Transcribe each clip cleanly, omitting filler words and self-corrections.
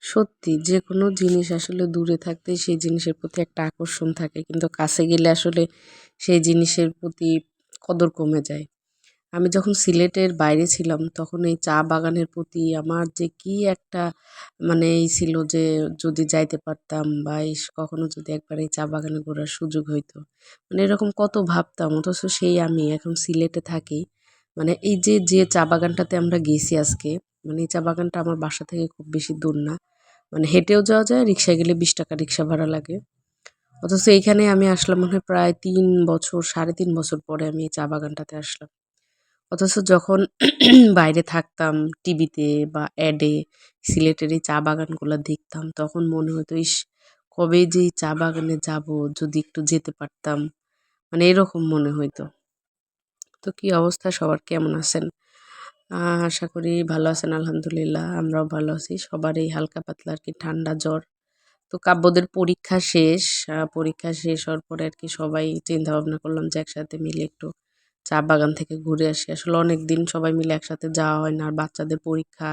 সত্যি যেকোনো জিনিস আসলে দূরে থাকতে সেই জিনিসের প্রতি একটা আকর্ষণ থাকে। কিন্তু কাছে গেলে আসলে সেই জিনিসের প্রতি কদর কমে যায়। আমি যখন সিলেটের বাইরে ছিলাম তখন এই চা বাগানের প্রতি আমার যে কি একটা মানে এই ছিল যে যদি যাইতে পারতাম বা কখনো যদি একবার এই চা বাগানে ঘোরার সুযোগ হইতো। মানে এরকম কত ভাবতাম অথচ সেই আমি এখন সিলেটে থাকি। মানে এই যে চা বাগানটাতে আমরা গেছি আজকে, মানে এই চা বাগানটা আমার বাসা থেকে খুব বেশি দূর না। মানে হেঁটেও যাওয়া যায়, রিক্সায় গেলে ৳২০ রিক্সা ভাড়া লাগে। অথচ এইখানে আমি আসলাম মনে হয় প্রায় ৩ বছর, ৩.৫ বছর পরে আমি এই চা বাগানটাতে আসলাম। অথচ যখন বাইরে থাকতাম টিভিতে বা অ্যাডে সিলেটের এই চা বাগানগুলা দেখতাম, তখন মনে হতো, ইস! কবে যে এই চা বাগানে যাবো, যদি একটু যেতে পারতাম। মানে এরকম মনে হইতো। তো কি অবস্থা সবার, কেমন আছেন? আশা করি ভালো আছেন, আলহামদুলিল্লাহ। আমরাও ভালো আছি। সবার এই হালকা পাতলা আরকি ঠান্ডা জ্বর। তো কাব্যদের পরীক্ষা শেষ। পরীক্ষা শেষ হওয়ার পরে আরকি সবাই চিন্তা ভাবনা করলাম যে একসাথে মিলে একটু চা বাগান থেকে ঘুরে আসি। আসলে অনেকদিন সবাই মিলে একসাথে যাওয়া হয় না। আর বাচ্চাদের পরীক্ষা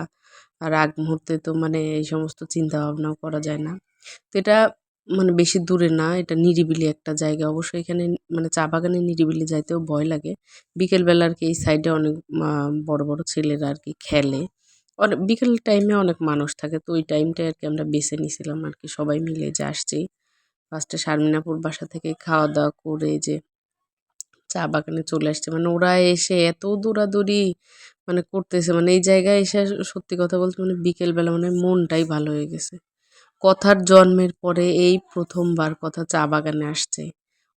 আর আগ মুহূর্তে তো মানে এই সমস্ত চিন্তা ভাবনাও করা যায় না। তো এটা মানে বেশি দূরে না। এটা নিরিবিলি একটা জায়গা। অবশ্যই এখানে মানে চা বাগানে নিরিবিলি যাইতেও ভয় লাগে। বিকেলবেলা আরকি এই সাইডে অনেক বড়, বড় ছেলেরা আরকি খেলে। বিকেল টাইমে অনেক মানুষ থাকে। তো ওই টাইমটাই আরকি আমরা বেছে নিছিলাম আরকি সবাই মিলে যে আসছি। ফার্স্টে শারমিনাপুর বাসা থেকে খাওয়া-দাওয়া করে যে চা বাগানে চলে আসছে। মানে ওরা এসে এত দৌড়াদৌড়ি মানে করতেছে, মানে এই জায়গায় এসে সত্যি কথা বলতে মানে বিকেলবেলা মানে মনটাই ভালো হয়ে গেছে। কথার জন্মের পরে এই ১ম বার কথা চা বাগানে আসছে।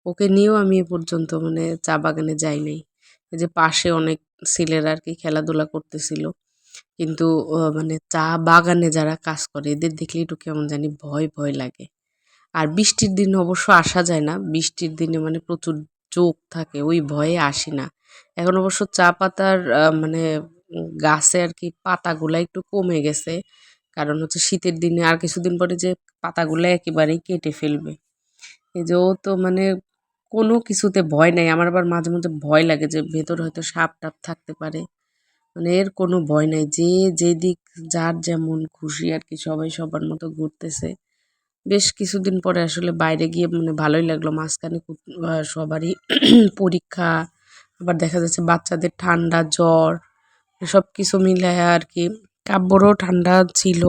ওকে নিয়েও আমি এ পর্যন্ত মানে চা বাগানে যাই নাই। এই যে পাশে অনেক ছেলেরা আরকি খেলাধুলা করতেছিল। কিন্তু মানে চা বাগানে যারা কাজ করে এদের দেখলে একটু কেমন জানি ভয়, ভয় লাগে। আর বৃষ্টির দিনে অবশ্য আসা যায় না। বৃষ্টির দিনে মানে প্রচুর জোক থাকে। ওই ভয়ে আসি না। এখন অবশ্য চা পাতার মানে গাছে আরকি পাতাগুলা একটু কমে গেছে। কারণ হচ্ছে শীতের দিনে আর কিছুদিন পরে যে পাতাগুলা একেবারেই কেটে ফেলবে। এই যে ও তো মানে কোনো কিছুতে ভয় নাই। আমার আবার মাঝে মধ্যে ভয় লাগে যে ভেতরে হয়তো সাপ-টাপ থাকতে পারে। মানে এর কোনো ভয় নাই। যে যেদিক যার যেমন খুশি আরকি সবাই সবার মতো ঘুরতেছে। বেশ কিছুদিন পরে আসলে বাইরে গিয়ে মানে ভালোই লাগলো। মাঝখানে খুব সবারই পরীক্ষা, আবার দেখা যাচ্ছে বাচ্চাদের ঠান্ডা, জ্বর সবকিছু মিলায়া আরকি কাব্যরও ঠান্ডা ছিল।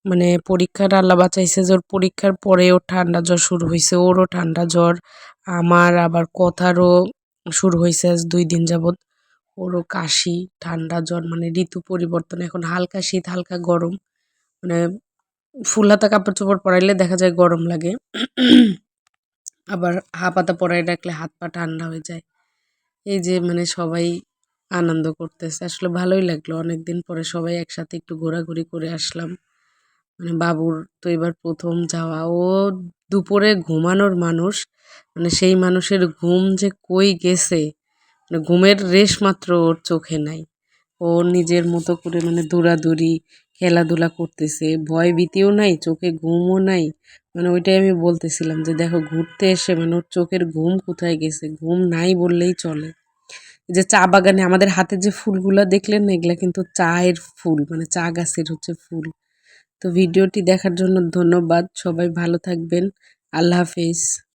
মানে পরীক্ষাটা আল্লাহ বাঁচাইছে যে ওর পরীক্ষার পরে ওর ঠান্ডা জ্বর শুরু হইছে। ওরও ঠান্ডা জ্বর। আমার আবার কথারও শুরু হইছে আজ ২ দিন যাবৎ। ওরও কাশি, ঠান্ডা জ্বর, মানে ঋতু পরিবর্তন। এখন হালকা শীত, হালকা গরম। মানে ফুল হাতা কাপড়-চোপড় পরাইলে দেখা যায় গরম লাগে। আবার হাফ হাতা পরায় রাখলে হাত পা ঠান্ডা হয়ে যায়। এই যে মানে সবাই আনন্দ করতেছে। আসলে ভালোই লাগলো। অনেকদিন পরে সবাই একসাথে একটু ঘোরাঘুরি করে আসলাম। মানে বাবুর তো এবার ১ম যাওয়া। ও দুপুরে ঘুমানোর মানুষ। মানে সেই মানুষের ঘুম যে কই গেছে, মানে ঘুমের রেশ মাত্র ওর চোখে নাই। ও নিজের মতো করে মানে দৌড়াদৌড়ি, খেলাধুলা করতেছে। ভয় ভীতিও নাই, চোখে ঘুমও নাই। মানে ওইটাই আমি বলতেছিলাম যে, "দেখো ঘুরতে এসে মানে ওর চোখের ঘুম কোথায় গেছে?" ঘুম নাই বললেই চলে। এই যে চা বাগানে আমাদের হাতে যে ফুলগুলা দেখলেন না, এগুলা কিন্তু চায়ের ফুল। মানে চা গাছের হচ্ছে ফুল। তো ভিডিওটি দেখার জন্য ধন্যবাদ। সবাই ভালো থাকবেন। আল্লাহ হাফেজ।